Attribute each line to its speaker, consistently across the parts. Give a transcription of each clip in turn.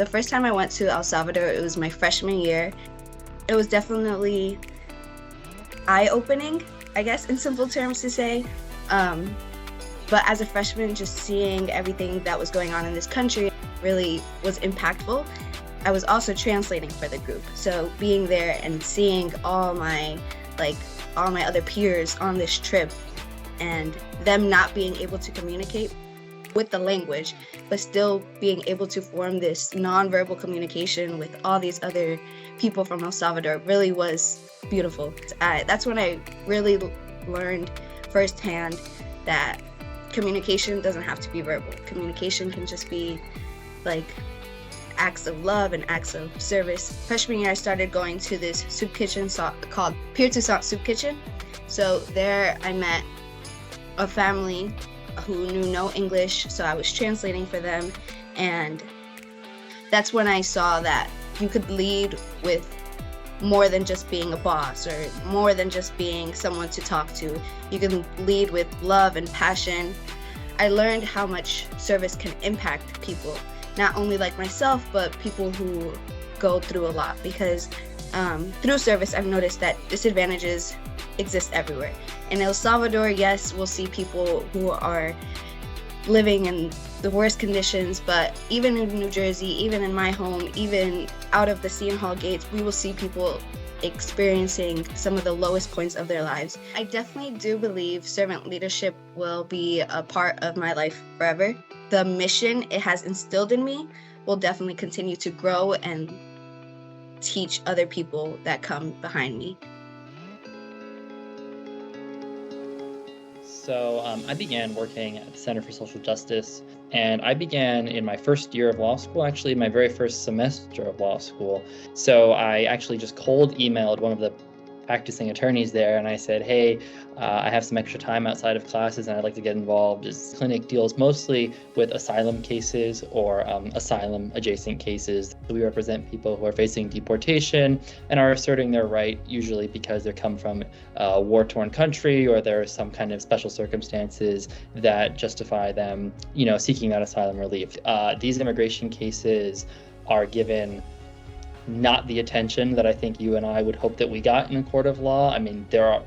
Speaker 1: The first time I went to El Salvador, it was my freshman year. It was definitely eye-opening, I guess, in simple terms to say. But as a freshman, just seeing everything that was going on in this country really was impactful. I was also translating for the group, so being there and seeing all my other peers on this trip and them not being able to communicate with the language, but still being able to form this nonverbal communication with all these other people from El Salvador really was beautiful. That's when I really learned firsthand that communication doesn't have to be verbal. Communication can just be like acts of love and acts of service. Freshman year, I started going to this soup kitchen called Pier to Soup Kitchen. So there I met a family who knew no English, so I was translating for them. And that's when I saw that you could lead with more than just being a boss or more than just being someone to talk to. You can lead with love and passion. I learned how much service can impact people, not only like myself, but people who go through a lot, because through service, I've noticed that disadvantages exist everywhere. In El Salvador, yes, we'll see people who are living in the worst conditions, but even in New Jersey, even in my home, even out of the Seton Hall gates, we will see people experiencing some of the lowest points of their lives. I definitely do believe servant leadership will be a part of my life forever. The mission it has instilled in me will definitely continue to grow and teach other people that come behind me.
Speaker 2: So I began working at the Center for Social Justice, and I began in my first year of law school, actually my very first semester of law school. So I actually just cold emailed one of the practicing attorneys there, and I said, hey, I have some extra time outside of classes and I'd like to get involved. This clinic deals mostly with asylum cases or asylum adjacent cases. We represent people who are facing deportation and are asserting their right, usually because they come from a war-torn country or there are some kind of special circumstances that justify them, seeking that asylum relief. These immigration cases are given not the attention that I think you and I would hope that we got in a court of law. I mean, there are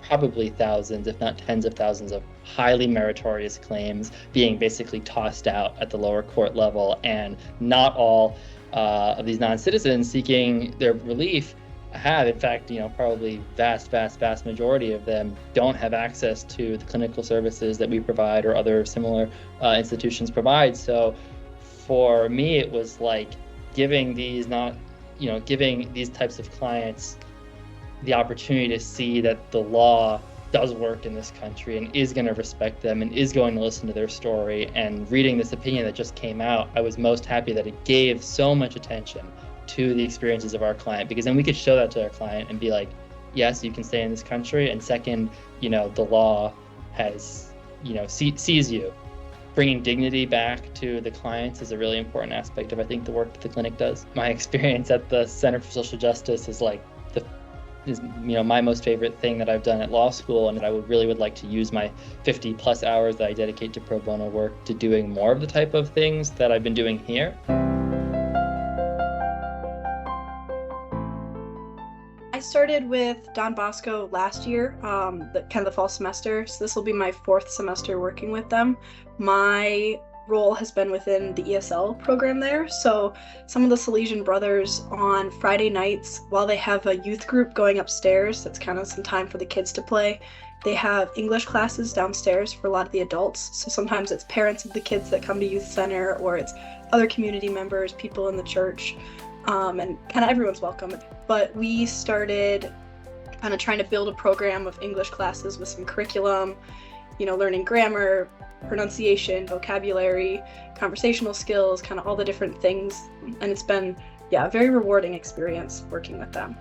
Speaker 2: probably thousands, if not tens of thousands, of highly meritorious claims being basically tossed out at the lower court level, and not all of these non-citizens seeking their relief have, in fact, probably vast majority of them don't have access to the clinical services that we provide or other similar institutions provide. So for me, it was like giving these types of clients the opportunity to see that the law does work in this country and is going to respect them and is going to listen to their story. And reading this opinion that just came out, I was most happy that it gave so much attention to the experiences of our client, because then we could show that to our client and be like, yes, you can stay in this country. And second, the law has, sees you. Bringing dignity back to the clients is a really important aspect of, I think, the work that the clinic does. My experience at the Center for Social Justice is my most favorite thing that I've done at law school, and I would like to use my 50 plus hours that I dedicate to pro bono work to doing more of the type of things that I've been doing here.
Speaker 3: I started with Don Bosco last year, the fall semester, so this will be my fourth semester working with them. My role has been within the ESL program there, so some of the Salesian brothers on Friday nights, while they have a youth group going upstairs, that's kind of some time for the kids to play, they have English classes downstairs for a lot of the adults. So sometimes it's parents of the kids that come to youth center, or it's other community members, people in the church, and kind of everyone's welcome. But we started kind of trying to build a program of English classes with some curriculum, learning grammar, pronunciation, vocabulary, conversational skills, kind of all the different things. And it's been, a very rewarding experience working with them.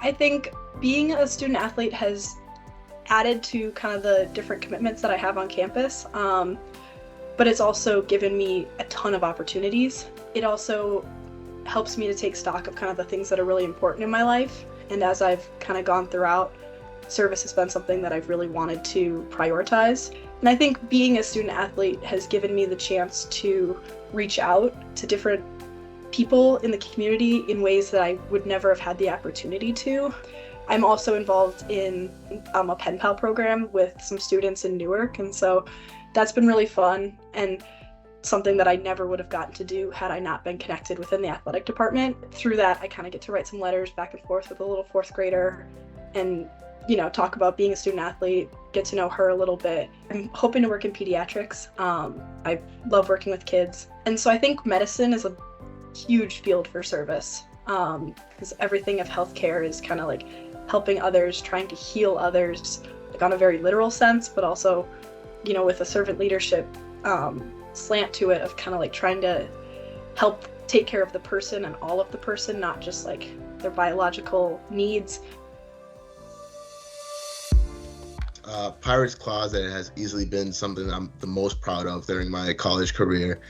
Speaker 3: I think being a student athlete has added to kind of the different commitments that I have on campus, but it's also given me a ton of opportunities. It also helps me to take stock of kind of the things that are really important in my life. And as I've kind of gone throughout, service has been something that I've really wanted to prioritize. And I think being a student athlete has given me the chance to reach out to different people in the community in ways that I would never have had the opportunity to. I'm also involved in a pen pal program with some students in Newark, and so that's been really fun and something that I never would have gotten to do had I not been connected within the athletic department. Through that, I kind of get to write some letters back and forth with a little fourth grader and, talk about being a student athlete, get to know her a little bit. I'm hoping to work in pediatrics. I love working with kids. And so I think medicine is a huge field for service, because everything of healthcare is kind of like helping others, trying to heal others, like on a very literal sense, but also, with a servant leadership slant to it of kind of like trying to help take care of the person and all of the person, not just like their biological needs.
Speaker 4: Pirates Closet has easily been something I'm the most proud of during my college career.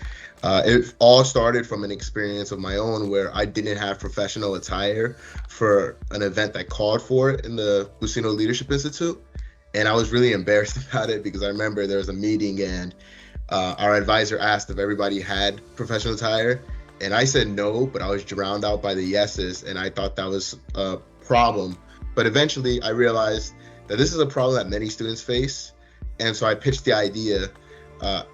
Speaker 4: It all started from an experience of my own where I didn't have professional attire for an event that called for it in the Buccino Leadership Institute. And I was really embarrassed about it because I remember there was a meeting and our advisor asked if everybody had professional attire. And I said no, but I was drowned out by the yeses. And I thought that was a problem. But eventually I realized that this is a problem that many students face. And so I pitched the idea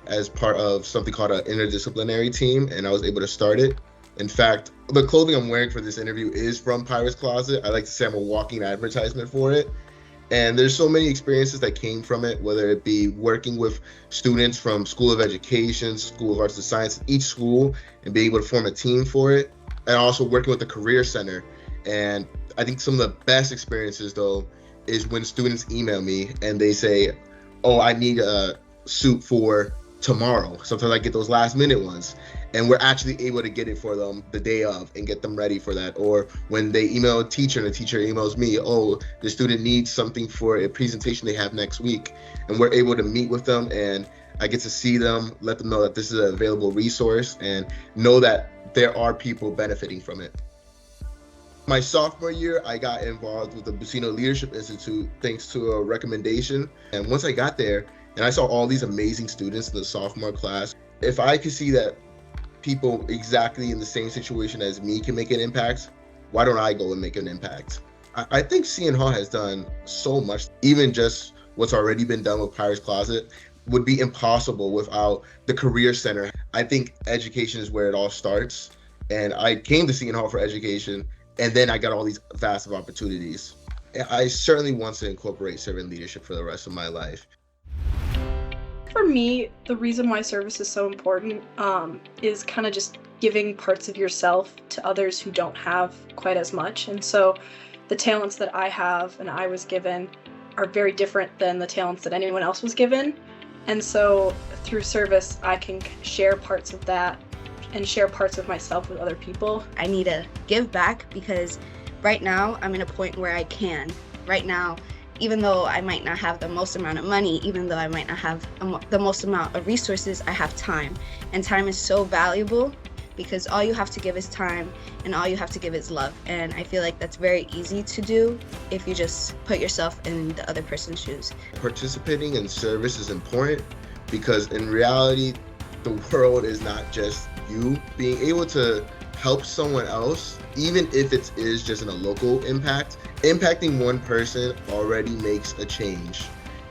Speaker 4: as part of something called an interdisciplinary team, and I was able to start it. In fact, the clothing I'm wearing for this interview is from Pirates Closet. I like to say I'm a walking advertisement for it. And there's so many experiences that came from it, whether it be working with students from School of Education, School of Arts and Science, each school, and being able to form a team for it. And also working with the Career Center. And I think some of the best experiences, though, is when students email me and they say, oh, I need a suit for tomorrow. Sometimes I get those last minute ones, and we're actually able to get it for them the day of and get them ready for that. Or when they email a teacher and the teacher emails me, oh, the student needs something for a presentation they have next week, and we're able to meet with them and I get to see them, let them know that this is an available resource and know that there are people benefiting from it. My sophomore year, I got involved with the Buccino Leadership Institute thanks to a recommendation. And once I got there and I saw all these amazing students in the sophomore class, if I could see that people exactly in the same situation as me can make an impact, why don't I go and make an impact? I think Seton Hall has done so much. Even just what's already been done with Pirates Closet would be impossible without the Career Center. I think education is where it all starts. And I came to Seton Hall for education, and then I got all these vast of opportunities. I certainly want to incorporate servant leadership for the rest of my life.
Speaker 3: For me, the reason why service is so important is kind of just giving parts of yourself to others who don't have quite as much. And so the talents that I have and I was given are very different than the talents that anyone else was given. And so through service, I can share parts of that and share parts of myself with other people.
Speaker 1: I need to give back because right now I'm in a point where I can. Right now, even though I might not have the most amount of money, even though I might not have the most amount of resources, I have time. And time is so valuable because all you have to give is time and all you have to give is love. And I feel like that's very easy to do if you just put yourself in the other person's shoes. Participating
Speaker 4: in service is important because in reality, the world is not just you. Being able to help someone else, even if it is just in a local impact, impacting one person already makes a change.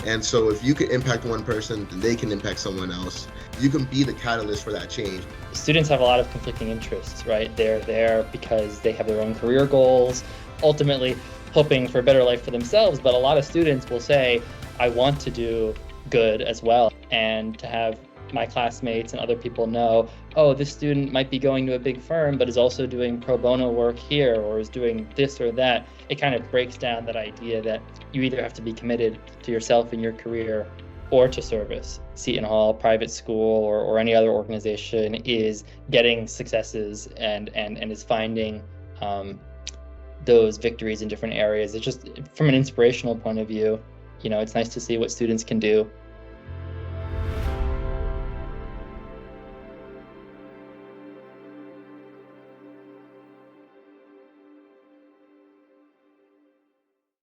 Speaker 4: And so if you can impact one person, then they can impact someone else. You can be the catalyst for that change.
Speaker 2: Students have a lot of conflicting interests, right? They're there because they have their own career goals, ultimately hoping for a better life for themselves. But a lot of students will say, I want to do good as well. And to have my classmates and other people know, oh, this student might be going to a big firm, but is also doing pro bono work here or is doing this or that. It kind of breaks down that idea that you either have to be committed to yourself and your career or to service. Seton Hall, private school, or any other organization is getting successes and is finding those victories in different areas. It's just from an inspirational point of view, it's nice to see what students can do